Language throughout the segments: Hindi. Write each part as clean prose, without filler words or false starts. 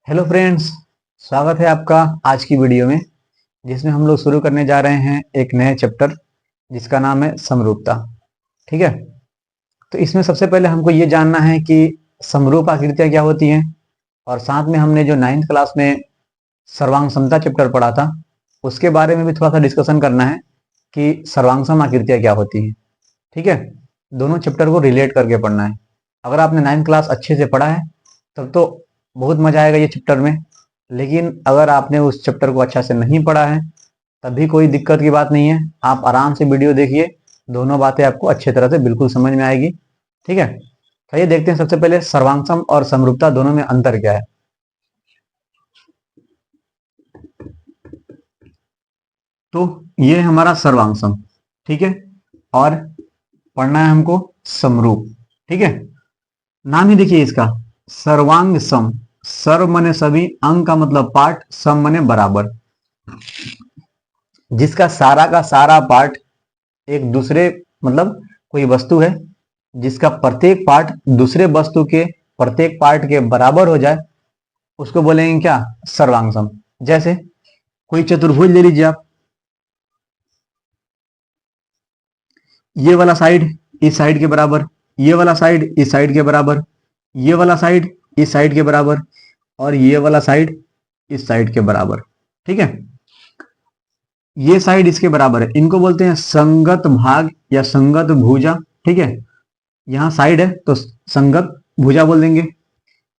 हेलो फ्रेंड्स, स्वागत है आपका आज की वीडियो में, जिसमें हम लोग शुरू करने जा रहे हैं एक नए चैप्टर जिसका नाम है समरूपता। ठीक है। तो इसमें सबसे पहले हमको ये जानना है कि समरूप आकृतियाँ क्या होती हैं, और साथ में हमने जो 9th क्लास में सर्वांग समता चैप्टर पढ़ा था उसके बारे में भी थोड़ा सा डिस्कशन करना है कि सर्वांग सम आकृतियाँ क्या होती हैं। ठीक है। दोनों चैप्टर को रिलेट करके पढ़ना है। अगर आपने 9th क्लास अच्छे से पढ़ा है तब तो बहुत मजा आएगा ये चैप्टर में, लेकिन अगर आपने उस चैप्टर को अच्छा से नहीं पढ़ा है तब भी कोई दिक्कत की बात नहीं है। आप आराम से वीडियो देखिए, दोनों बातें आपको अच्छे तरह से बिल्कुल समझ में आएगी। ठीक है। चलिए देखते हैं सबसे पहले सर्वांगसम और समरूपता दोनों में अंतर क्या है। तो ये है हमारा सर्वांगसम। ठीक है। और पढ़ना है हमको समरूप। ठीक है। नाम ही देखिए इसका, सर्वांग सम। सर्व मने सभी, अंग का मतलब पार्ट, सम मने बराबर। जिसका सारा का सारा पार्ट एक दूसरे मतलब कोई वस्तु है जिसका प्रत्येक पार्ट दूसरे वस्तु के प्रत्येक पार्ट के बराबर हो जाए उसको बोलेंगे क्या, सर्वांग सम। जैसे कोई चतुर्भुज ले लीजिए आप, ये वाला साइड इस साइड के बराबर, ये वाला साइड इस साइड के बराबर, ये वाला साइड इस साइड के बराबर, और ये वाला साइड इस साइड के बराबर। ठीक है। ये साइड इसके बराबर है, इनको बोलते हैं संगत भाग या संगत भुजा। ठीक है। यहाँ साइड है तो संगत भुजा बोल देंगे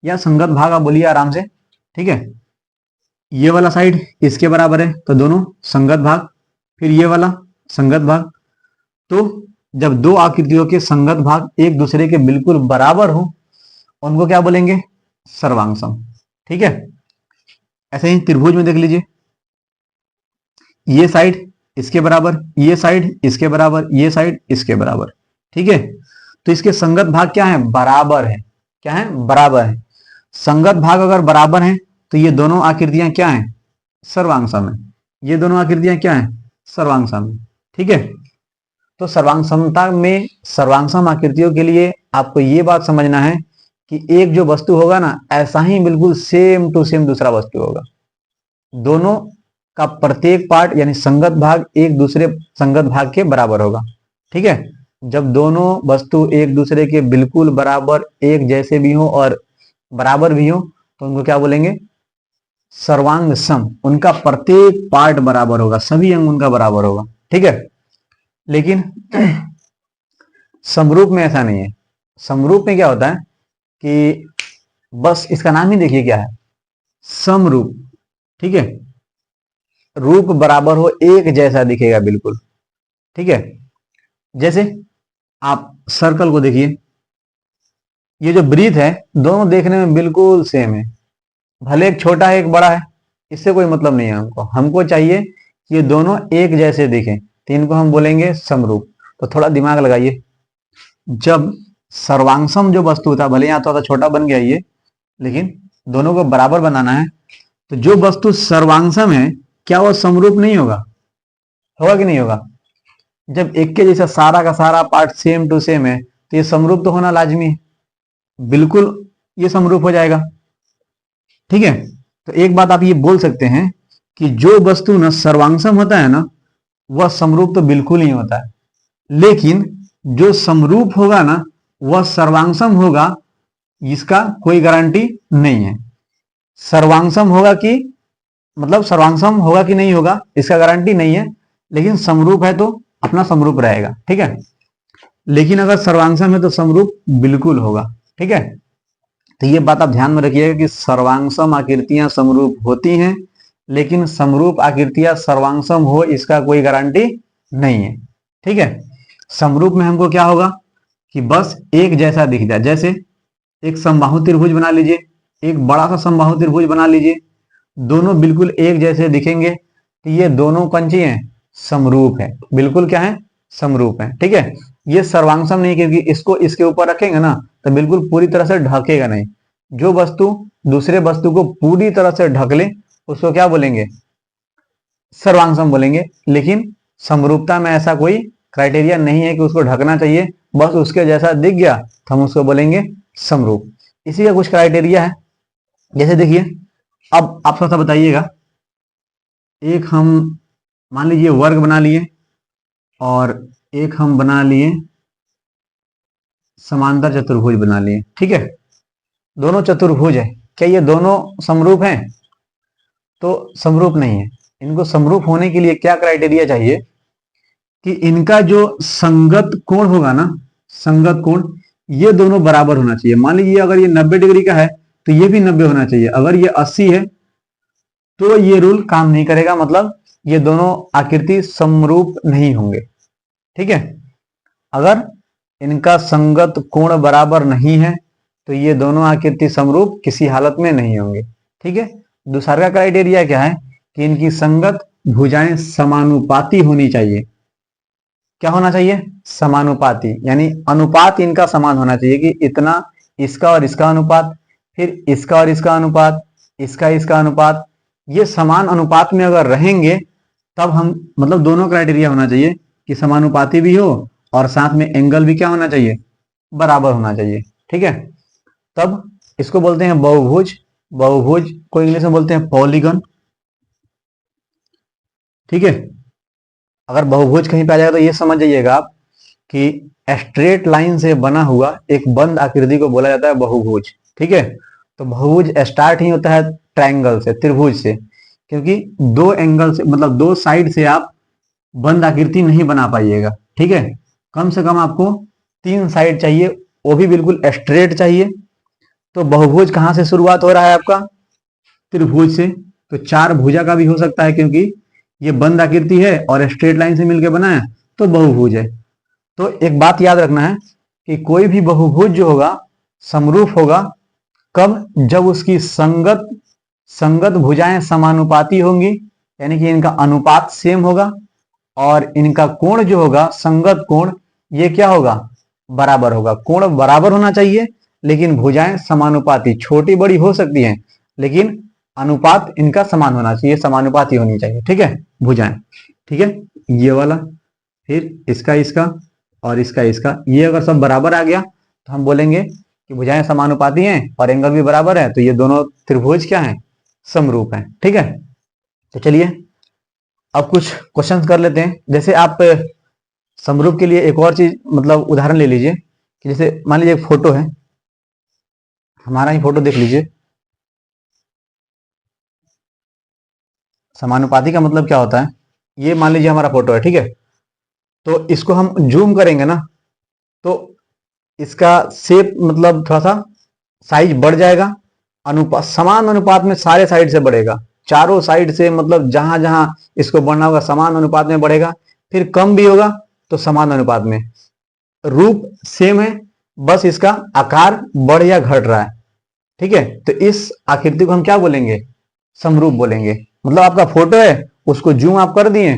या संगत भाग आप बोलिए आराम से। ठीक है। ये वाला साइड इसके बराबर है तो दोनों संगत भाग, फिर ये वाला संगत भाग। तो जब दो आकृतियों के संगत भाग एक दूसरे के बिल्कुल बराबर हो उनको क्या बोलेंगे, सर्वांग सम। ठीक है। ऐसे ही त्रिभुज में देख लीजिए, ये साइड इसके बराबर, ये साइड इसके बराबर, ये साइड इसके बराबर। ठीक है। तो इसके संगत भाग क्या है, बराबर है। क्या है, बराबर है। संगत भाग अगर बराबर हैं तो ये दोनों आकृतियां क्या हैं, सर्वांग सम है। ये दोनों आकृतियां क्या हैं, सर्वांग सम है। ठीक है। तो सर्वांग समता में सर्वांग सम आकृतियों के लिए आपको ये बात समझना है कि एक जो वस्तु होगा ना, ऐसा ही बिल्कुल सेम टू सेम दूसरा वस्तु होगा। दोनों का प्रत्येक पार्ट यानी संगत भाग एक दूसरे संगत भाग के बराबर होगा। ठीक है। जब दोनों वस्तु एक दूसरे के बिल्कुल बराबर एक जैसे भी हो और बराबर भी हो तो उनको क्या बोलेंगे, सर्वांग सम। उनका प्रत्येक पार्ट बराबर होगा, सभी अंग उनका बराबर होगा। ठीक है। लेकिन समरूप में ऐसा नहीं है। समरूप में क्या होता है कि बस इसका नाम ही देखिए क्या है, समरूप। ठीक है। रूप बराबर हो, एक जैसा दिखेगा बिल्कुल। ठीक है। जैसे आप सर्कल को देखिए, ये जो ब्रीथ है दोनों देखने में बिल्कुल सेम है, भले एक छोटा है एक बड़ा है, इससे कोई मतलब नहीं है। हमको हमको चाहिए कि ये दोनों एक जैसे दिखें, तो इनको हम बोलेंगे समरूप। तो थोड़ा दिमाग लगाइए, जब सर्वांगसम जो वस्तु था, भले यहाँ थोड़ा छोटा बन गया ये, लेकिन दोनों को बराबर बनाना है, तो जो वस्तु सर्वांगसम है क्या वो समरूप नहीं होगा, होगा कि नहीं होगा। जब एक के जैसा सारा का सारा पार्ट सेम टू सेम है तो ये समरूप तो होना लाजमी है, बिल्कुल ये समरूप हो जाएगा। ठीक है। तो एक बात आप ये बोल सकते हैं कि जो वस्तु ना सर्वांगसम होता है ना वह समरूप तो बिल्कुल नहीं होता है, लेकिन जो समरूप होगा ना वह सर्वांगसम होगा, इसका कोई गारंटी नहीं है। सर्वांगसम होगा कि मतलब सर्वांगसम होगा कि नहीं होगा इसका गारंटी नहीं है, लेकिन समरूप है तो अपना समरूप रहेगा। ठीक है। लेकिन अगर सर्वांगसम है तो समरूप बिल्कुल होगा। ठीक है। तो ये बात आप ध्यान में रखिएगा कि सर्वांगसम आकृतियां समरूप होती हैं, लेकिन समरूप आकृतियां सर्वांगसम हो इसका कोई गारंटी नहीं है। ठीक है। समरूप में हमको क्या होगा कि बस एक जैसा दिख जाए। जैसे एक समबाहु त्रिभुज बना लीजिए, एक बड़ा सा समबाहु त्रिभुज बना लीजिए, दोनों बिल्कुल एक जैसे दिखेंगे तो ये दोनों कौन सी हैं, समरूप है। बिल्कुल क्या है, समरूप है। ठीक है। ये सर्वांगसम नहीं, क्योंकि इसको इसके ऊपर रखेंगे ना तो बिल्कुल पूरी तरह से ढकेगा नहीं। जो वस्तु दूसरे वस्तु को पूरी तरह से ढक ले उसको क्या बोलेंगे, सर्वांगसम बोलेंगे। लेकिन समरूपता में ऐसा कोई क्राइटेरिया नहीं है कि उसको ढकना चाहिए, बस उसके जैसा दिख गया तो हम उसको बोलेंगे समरूप। इसी का कुछ क्राइटेरिया है। जैसे देखिए अब आप थोड़ा सा बताइएगा, एक हम मान लीजिए वर्ग बना लिए और एक हम बना लिए समांतर चतुर्भुज बना लिए, ठीक है। दोनों चतुर्भुज है, क्या ये दोनों समरूप हैं? तो समरूप नहीं है। इनको समरूप होने के लिए क्या क्राइटेरिया चाहिए कि इनका जो संगत कोण होगा ना, संगत कोण, ये दोनों बराबर होना चाहिए। मान लीजिए अगर ये 90 डिग्री का है तो ये भी 90 होना चाहिए। अगर ये 80 है तो ये रूल काम नहीं करेगा, मतलब ये दोनों आकृति समरूप नहीं होंगे, ठीक है। अगर इनका संगत कोण बराबर नहीं है तो ये दोनों आकृति समरूप किसी हालत में नहीं होंगे, ठीक है। दूसरा क्राइटेरिया क्या है कि इनकी संगत भुजाएं समानुपाती होनी चाहिए। क्या होना चाहिए? समानुपाती, यानी अनुपात इनका समान होना चाहिए कि इतना इसका और इसका अनुपात, फिर इसका और इसका अनुपात, इसका इसका अनुपात, ये समान अनुपात में अगर रहेंगे तब हम, मतलब दोनों क्राइटेरिया होना चाहिए कि समानुपाती भी हो और साथ में एंगल भी क्या होना चाहिए? बराबर होना चाहिए, ठीक है। तब इसको बोलते हैं बहुभुज। बहुभुज को इंग्लिश में बोलते हैं पॉलीगन, ठीक है। अगर बहुभुज कहीं पे आ जाएगा तो ये समझ जाइएगा आप कि स्ट्रेट लाइन से बना हुआ एक बंद आकृति को बोला जाता है बहुभुज, ठीक है। तो बहुभुज स्टार्ट ही होता है ट्रायंगल से, त्रिभुज से, क्योंकि दो एंगल से, मतलब दो साइड से आप बंद आकृति नहीं बना पाइएगा, ठीक है। कम से कम आपको 3 साइड चाहिए, वो भी बिल्कुल स्ट्रेट चाहिए। तो बहुभुज कहां से शुरुआत हो रहा है आपका? त्रिभुज से। तो 4 भुजा का भी हो सकता है, क्योंकि ये बंद आकृति है और स्ट्रेट लाइन से मिलकर बना है, तो बहुभुज है। तो एक बात याद रखना है कि कोई भी बहुभुज जो होगा समरूप होगा कब? जब उसकी संगत संगत भुजाएं समानुपाती होंगी, यानी कि इनका अनुपात सेम होगा, और इनका कोण जो होगा, संगत कोण, ये क्या होगा? बराबर होगा। कोण बराबर होना चाहिए, लेकिन भुजाएं समानुपाती, छोटी बड़ी हो सकती हैं लेकिन अनुपात इनका समान होना चाहिए, समानुपाती होनी चाहिए, ठीक है, भुजाएं, ठीक है। ये वाला, फिर इसका इसका और इसका इसका, ये अगर सब बराबर आ गया तो हम बोलेंगे कि भुजाएं समानुपाती हैं और एंगल भी बराबर है, तो ये दोनों त्रिभुज क्या हैं? समरूप हैं, ठीक है। तो चलिए अब कुछ क्वेश्चंस कर लेते हैं। जैसे आप समरूप के लिए एक और चीज, मतलब उदाहरण ले लीजिए कि जैसे मान लीजिए एक फोटो है, हमारा ही फोटो देख लीजिए। समानुपाती का मतलब क्या होता है? ये मान लीजिए हमारा फोटो है, ठीक है। तो इसको हम जूम करेंगे ना, तो इसका शेप, मतलब थोड़ा सा साइज बढ़ जाएगा, अनुपात, समान अनुपात में सारे साइड से बढ़ेगा, चारों साइड से, मतलब जहां जहां इसको बढ़ना होगा समान अनुपात में बढ़ेगा। फिर कम भी होगा तो समान अनुपात में। रूप सेम है, बस इसका आकार बढ़ या घट रहा है, ठीक है। तो इस आकृति को हम क्या बोलेंगे? समरूप बोलेंगे। मतलब आपका फोटो है, उसको जूम आप कर दिए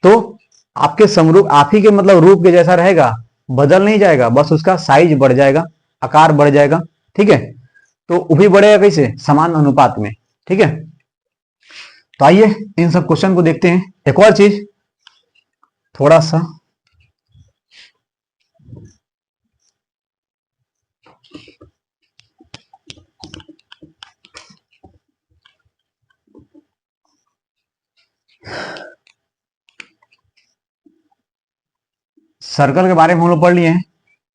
तो आपके समरूप, आप ही के मतलब रूप के जैसा रहेगा, बदल नहीं जाएगा, बस उसका साइज बढ़ जाएगा, आकार बढ़ जाएगा, ठीक है। तो वो भी बढ़ेगा कैसे? समान अनुपात में, ठीक है। तो आइए इन सब क्वेश्चन को देखते हैं। एक और चीज, थोड़ा सा सर्कल के बारे में हम लोग पढ़ लिए हैं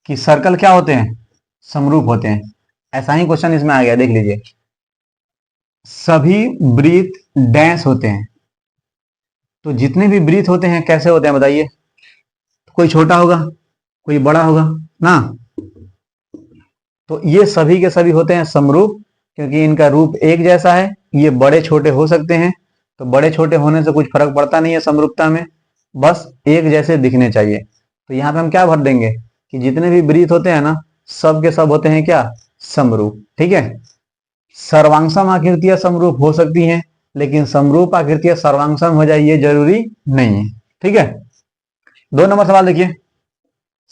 कि सर्कल क्या होते हैं? समरूप होते हैं। ऐसा ही क्वेश्चन इसमें आ गया, देख लीजिए। सभी वृत्त डैश होते हैं। तो जितने भी वृत्त होते हैं कैसे होते हैं बताइए? कोई छोटा होगा, कोई बड़ा होगा ना। तो ये सभी के सभी होते हैं समरूप, क्योंकि इनका रूप एक जैसा है। ये बड़े छोटे हो सकते हैं, तो बड़े छोटे होने से कुछ फर्क पड़ता नहीं है समरूपता में, बस एक जैसे दिखने चाहिए। तो यहाँ पे हम क्या भर देंगे कि जितने भी वृत्त होते हैं ना, सब के सब होते हैं क्या? समरूप, ठीक है। सर्वांगसम आकृतियां समरूप हो सकती हैं, लेकिन समरूप आकृतियां सर्वांगसम हो जाए ये जरूरी नहीं है, ठीक है। 2 नंबर सवाल देखिए,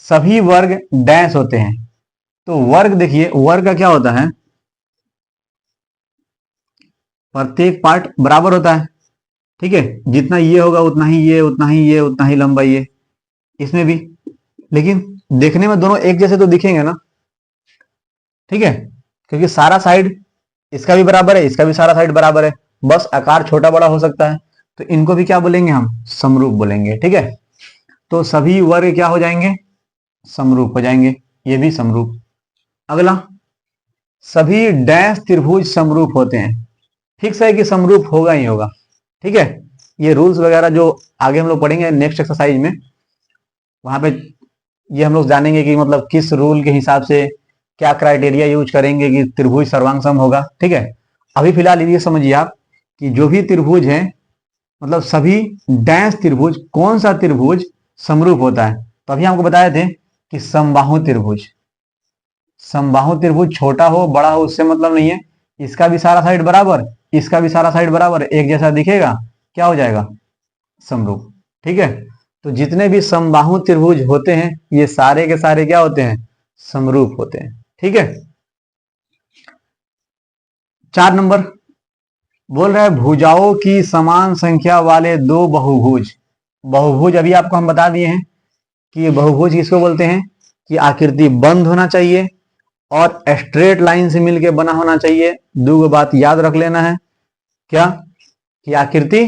सभी वर्ग डैश होते हैं। तो वर्ग देखिए, वर्ग का क्या होता है? प्रत्येक पार्ट बराबर होता है, ठीक है। जितना ये होगा उतना ही ये, उतना ही ये, उतना ही लंबा ये, इसमें भी। लेकिन देखने में दोनों एक जैसे तो दिखेंगे ना, ठीक है, क्योंकि सारा साइड इसका भी बराबर है, इसका भी सारा साइड बराबर है, बस आकार छोटा बड़ा हो सकता है, तो इनको भी क्या बोलेंगे हम, समरूप बोलेंगे। ठीक है, तो सभी वर्ग क्या हो जाएंगे, समरूप हो जाएंगे, ये भी समरूप। अगला, सभी डैश त्रिभुज समरूप होते हैं। फिक्स है कि समरूप होगा ही होगा। ठीक है, ये रूल्स वगैरह जो आगे हम लोग पढ़ेंगे नेक्स्ट एक्सरसाइज में, वहां पे ये हम लोग जानेंगे कि मतलब किस रूल के हिसाब से क्या क्राइटेरिया यूज करेंगे कि त्रिभुज सर्वांग सम होगा। ठीक है, अभी फिलहाल ये समझिए आप कि जो भी त्रिभुज है, मतलब सभी डैश त्रिभुज, कौन सा त्रिभुज समरूप होता है, तो अभी हमको बताए थे कि समबाहु त्रिभुज। समबाहु त्रिभुज छोटा हो बड़ा हो उससे मतलब नहीं है, इसका भी सारा साइड बराबर, इसका भी सारा साइड बराबर, एक जैसा दिखेगा, क्या हो जाएगा, समरूप। ठीक है, तो जितने भी समबाहु त्रिभुज होते हैं ये सारे के सारे क्या होते हैं, समरूप होते हैं। ठीक है, 4 नंबर बोल रहा है भुजाओं की समान संख्या वाले दो बहुभुज। बहुभुज अभी आपको हम बता दिए हैं कि ये बहुभुज किसको बोलते हैं, कि आकृति बंद होना चाहिए और स्ट्रेट लाइन से मिलके बना होना चाहिए। दो बात याद रख लेना है, क्या, कि आकृति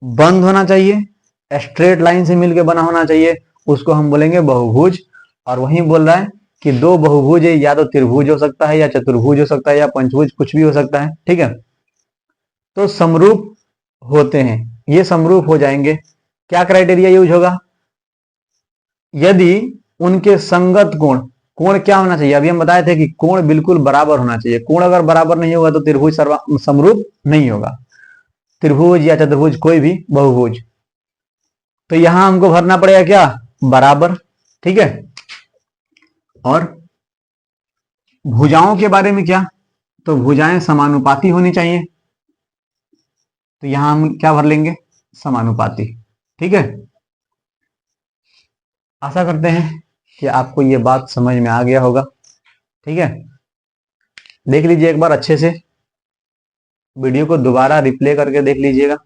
बंद होना चाहिए, स्ट्रेट लाइन से मिलके बना होना चाहिए, उसको हम बोलेंगे बहुभुज। और वही बोल रहा है कि दो बहुभुज या तो त्रिभुज हो सकता है या चतुर्भुज हो सकता है या पंचभुज, कुछ भी हो सकता है। ठीक है, तो समरूप होते हैं, ये समरूप हो जाएंगे। क्या क्राइटेरिया यूज होगा, यदि उनके संगत कोण, कोण क्या होना चाहिए, अभी हम बताए थे कि कोण बिल्कुल बराबर होना चाहिए, कोण अगर बराबर नहीं होगा तो त्रिभुज समरूप नहीं होगा, त्रिभुज या चतुर्भुज कोई भी बहुभुज। तो यहां हमको भरना पड़ेगा क्या, बराबर। ठीक है, और भुजाओं के बारे में क्या, तो भुजाएं समानुपाती होनी चाहिए, तो यहां हम क्या भर लेंगे, समानुपाती। ठीक है, आशा करते हैं कि आपको ये बात समझ में आ गया होगा। ठीक है, देख लीजिए एक बार अच्छे से, वीडियो को दोबारा रिप्ले करके देख लीजिएगा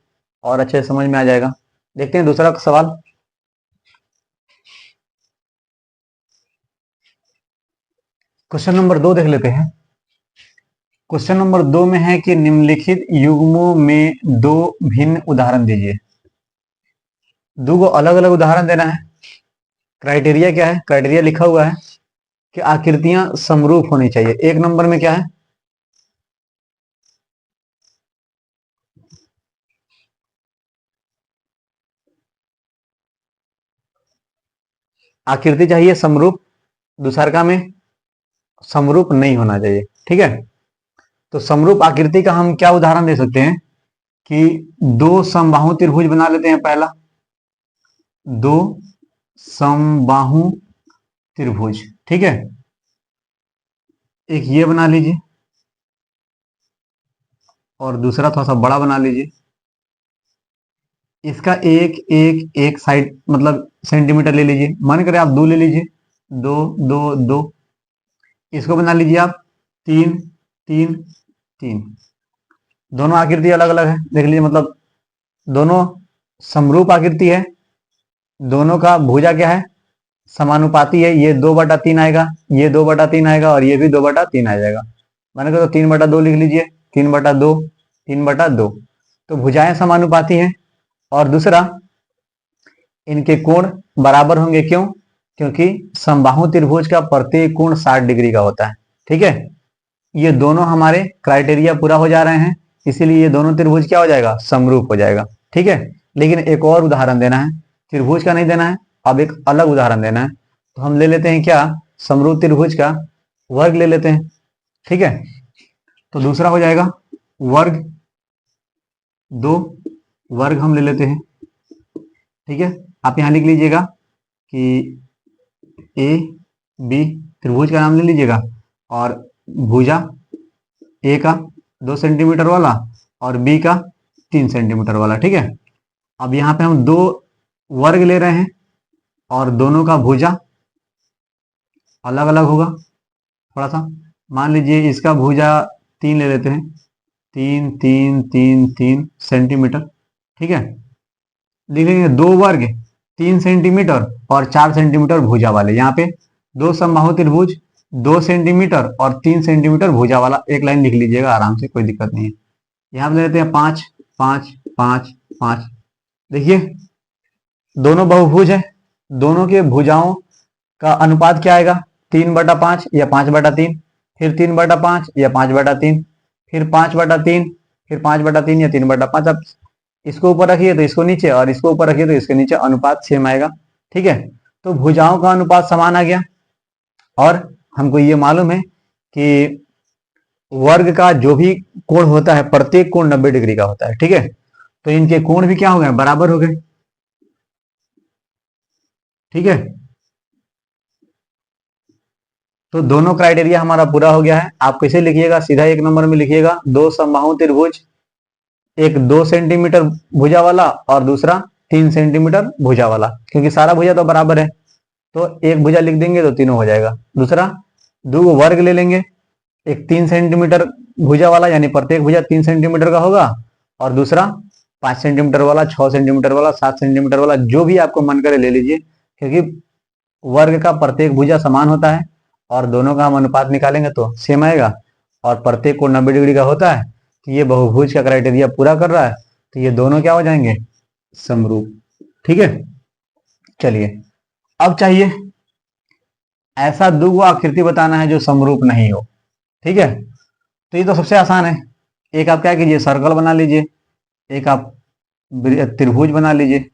और अच्छे से समझ में आ जाएगा। देखते हैं दूसरा सवाल। क्वेश्चन नंबर 2 देख लेते हैं। क्वेश्चन नंबर 2 में है कि निम्नलिखित युग्मों में दो भिन्न उदाहरण दीजिए। दो को अलग अलग उदाहरण देना है। क्राइटेरिया क्या है, क्राइटेरिया लिखा हुआ है कि आकृतियां समरूप होनी चाहिए। 1 नंबर में क्या है, आकृति चाहिए समरूप, दूसरा में समरूप नहीं होना चाहिए। ठीक है, तो समरूप आकृति का हम क्या उदाहरण दे सकते हैं कि दो समबाहु त्रिभुज बना लेते हैं। पहला, दो समबाहु त्रिभुज। ठीक है, एक ये बना लीजिए और दूसरा थोड़ा सा बड़ा बना लीजिए। इसका एक एक एक साइड मतलब सेंटीमीटर ले लीजिए, मन करे आप 2 ले लीजिए, 2 2 2। इसको बना लीजिए आप 3 3 3। दोनों आकृति अलग अलग है, देख लीजिए, मतलब दोनों समरूप आकृति है, दोनों का भुजा क्या है, समानुपाती है। ये 2/3 आएगा, ये 2/3 आएगा और ये भी 2/3 आ जाएगा। मैंने कहा तो 3/2 लिख लीजिए, 3/2 3/2। तो भुजाएं समानुपाती हैं। और दूसरा, इनके कोण बराबर होंगे, क्यों, क्योंकि समबाहु त्रिभुज का प्रत्येक कोण 60 डिग्री का होता है। ठीक है, ये दोनों हमारे क्राइटेरिया पूरा हो जा रहे हैं, इसीलिए ये दोनों त्रिभुज क्या हो जाएगा, समरूप हो जाएगा। ठीक है, लेकिन एक और उदाहरण देना है, त्रिभुज का नहीं देना है, अब एक अलग उदाहरण देना है। तो हम ले लेते हैं क्या, समरूप त्रिभुज का वर्ग ले लेते हैं। ठीक है, तो दूसरा हो जाएगा वर्ग, 2 वर्ग हम ले लेते हैं। ठीक है, आप यहां लिख लीजिएगा कि ए बी, त्रिभुज का नाम ले लीजिएगा, और भुजा ए का 2 सेंटीमीटर वाला और बी का 3 सेंटीमीटर वाला। ठीक है, अब यहाँ पे हम 2 वर्ग ले रहे हैं और दोनों का भुजा अलग अलग होगा थोड़ा सा। मान लीजिए इसका भुजा 3 ले लेते हैं, 3 3 3 3 सेंटीमीटर। ठीक है, लिखेंगे 2 वर्ग 3 सेंटीमीटर और 4 सेंटीमीटर भुजा वाले। यहाँ पे 2 समबाहु त्रिभुज 2 सेंटीमीटर और 3 सेंटीमीटर भुजा वाला एक लाइन लिख लीजिएगा आराम से, कोई दिक्कत नहीं है। यहां पे ले लेते हैं 5 5 5 5। देखिए दोनों बहुभुज है, दोनों के भुजाओं का अनुपात क्या आएगा, 3/5 या 5/3, फिर 3/5 या 5/3, फिर 5/3, फिर 5/3 या 3/5। अब इसको ऊपर रखिए तो इसको नीचे, और इसको ऊपर रखिए तो इसके नीचे, अनुपात सेम आएगा। ठीक है, तो भुजाओं का अनुपात समान आ गया, और हमको ये मालूम है कि वर्ग का जो भी कोण होता है प्रत्येक कोण 90 डिग्री का होता है। ठीक है, तो इनके कोण भी क्या हो गए, बराबर हो गए। ठीक है, तो दोनों क्राइटेरिया हमारा पूरा हो गया है। आप कैसे लिखिएगा, सीधा 1 नंबर में लिखिएगा, दो समबाहु त्रिभुज, एक 2 सेंटीमीटर भुजा वाला और दूसरा 3 सेंटीमीटर भुजा वाला, क्योंकि सारा भुजा तो बराबर है, तो एक भुजा लिख देंगे तो तीनों हो जाएगा। दूसरा दो वर्ग ले लेंगे, एक 3 सेंटीमीटर भुजा वाला, यानी प्रत्येक भुजा 3 सेंटीमीटर का होगा, और दूसरा 5 सेंटीमीटर वाला, 6 सेंटीमीटर वाला, 7 सेंटीमीटर वाला, जो भी आपको मन करे ले लीजिए, क्योंकि वर्ग का प्रत्येक भुजा समान होता है, और दोनों का हम अनुपात निकालेंगे तो सेम आएगा, और प्रत्येक कोण 90 डिग्री का होता है, तो ये बहुभुज का क्राइटेरिया पूरा कर रहा है, तो ये दोनों क्या हो जाएंगे, समरूप। ठीक है, चलिए अब चाहिए ऐसा द्विगु आकृति बताना है जो समरूप नहीं हो। ठीक है, तो ये तो सबसे आसान है। एक आप क्या कीजिए, सर्कल बना लीजिए, एक आप त्रिभुज बना लीजिए।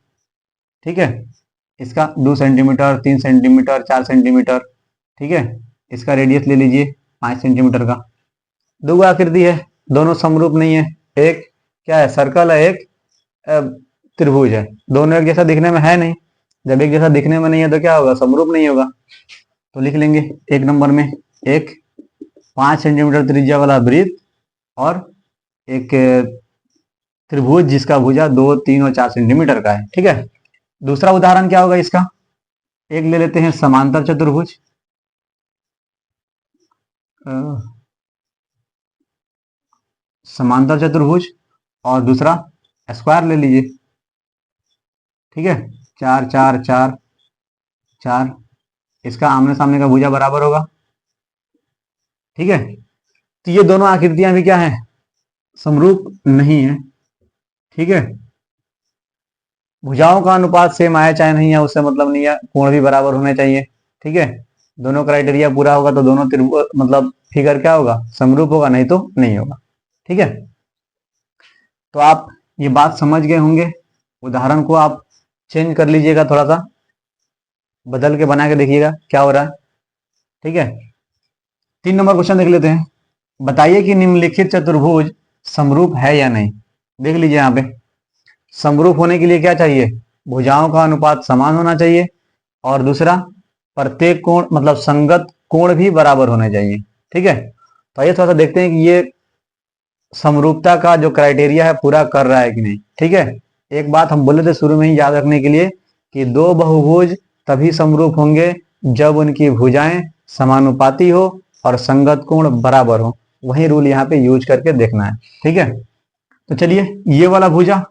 ठीक है, इसका 2 सेंटीमीटर, 3 सेंटीमीटर, 4 सेंटीमीटर। ठीक है, इसका रेडियस ले लीजिए 5 सेंटीमीटर का। दो आकृति है, दोनों समरूप नहीं है। एक क्या है, सर्कल है, एक त्रिभुज है। दोनों एक जैसा दिखने में है नहीं, जब एक जैसा दिखने में नहीं है तो क्या होगा, समरूप नहीं होगा। तो लिख लेंगे 1 नंबर में एक 5 सेंटीमीटर त्रिज्या वाला वृत्त और एक त्रिभुज जिसका भुजा 2, 3 और 4 सेंटीमीटर का है। ठीक है, दूसरा उदाहरण क्या होगा इसका, एक ले लेते हैं समांतर चतुर्भुज, समांतर चतुर्भुज, और दूसरा स्क्वायर ले लीजिए। ठीक है, 4 4 4 4, इसका आमने सामने का भुजा बराबर होगा। ठीक है, तो ये दोनों आकृतियां भी क्या है, समरूप नहीं है। ठीक है, भुजाओं का अनुपात सेम आया चाहे नहीं है उससे मतलब नहीं है, कोण भी बराबर होने चाहिए। ठीक है, दोनों क्राइटेरिया पूरा होगा तो दोनों मतलब फिगर क्या होगा, समरूप होगा, नहीं तो नहीं होगा। ठीक है, तो आप ये बात समझ गए होंगे। उदाहरण को आप चेंज कर लीजिएगा, थोड़ा सा बदल के बना के देखिएगा क्या हो रहा है। ठीक है, 3 नंबर क्वेश्चन देख लेते हैं। बताइए कि निम्नलिखित चतुर्भुज समरूप है या नहीं। देख लीजिए यहाँ पे, समरूप होने के लिए क्या चाहिए, भुजाओं का अनुपात समान होना चाहिए, और दूसरा प्रत्येक कोण मतलब संगत कोण भी बराबर होने चाहिए। ठीक है, तो आइए थोड़ा सा देखते हैं कि ये समरूपता का जो क्राइटेरिया है पूरा कर रहा है कि नहीं। ठीक है, एक बात हम बोले थे शुरू में ही याद रखने के लिए कि दो बहुभुज तभी समरूप होंगे जब उनकी भुजाएं समानुपाती हो और संगत कोण बराबर हो। वही रूल यहाँ पे यूज करके देखना है। ठीक है, तो चलिए ये वाला भुजा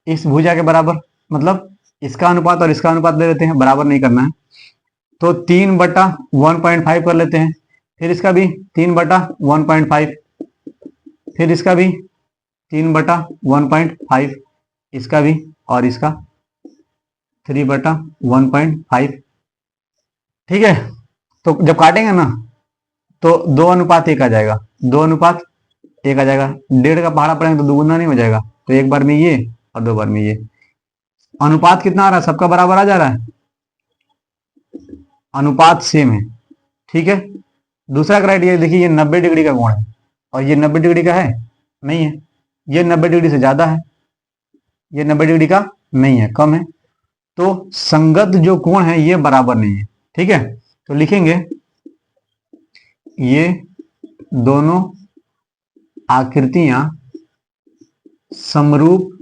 इस भुजा के बराबर, मतलब इसका अनुपात और इसका अनुपात ले लेते हैं, बराबर नहीं करना है, तो 3/1.5 कर लेते हैं। फिर इसका भी 3/1.5, फिर इसका भी 3/1.5, इसका भी, और इसका 3/1.5। ठीक है, तो जब काटेंगे ना तो 2:1 आ जाएगा, 2:1 आ जाएगा। 1.5 का पहाड़ा पड़ेगा तो दुगुना नहीं हो जाएगा, तो एक बार में ये और दो बार में ये। अनुपात कितना आ रहा है, सबका बराबर आ जा रहा है, अनुपात सेम है। ठीक है, दूसरा क्राइटेरिया देखिए, ये 90 डिग्री का कोण है और ये 90 डिग्री का है नहीं है, ये 90 डिग्री से ज्यादा है, ये 90 डिग्री का नहीं है, कम है, तो संगत जो कोण है ये बराबर नहीं है। ठीक है, तो लिखेंगे ये दोनों आकृतियां समरूप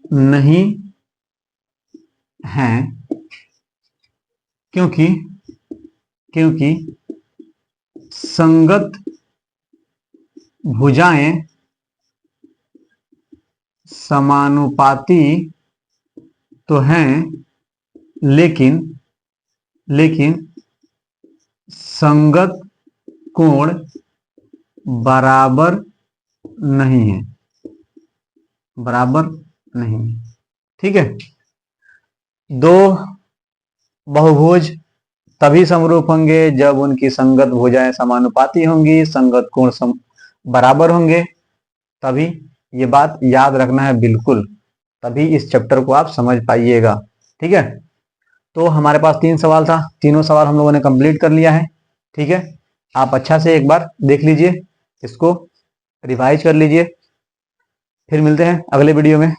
नहीं हैं, क्योंकि संगत भुजाएं समानुपाती तो हैं, लेकिन संगत कोण बराबर नहीं है, बराबर नहीं है। ठीक है, दो बहुभुज तभी समरूप होंगे जब उनकी संगत भुजाएं समानुपाती होंगी, संगत कोण बराबर होंगे, तभी। ये बात याद रखना है बिल्कुल, तभी इस चैप्टर को आप समझ पाइएगा। ठीक है, तो हमारे पास 3 सवाल था, तीनों सवाल हम लोगों ने कंप्लीट कर लिया है। ठीक है, आप अच्छा से एक बार देख लीजिए, इसको रिवाइज कर लीजिए। फिर मिलते हैं अगले वीडियो में।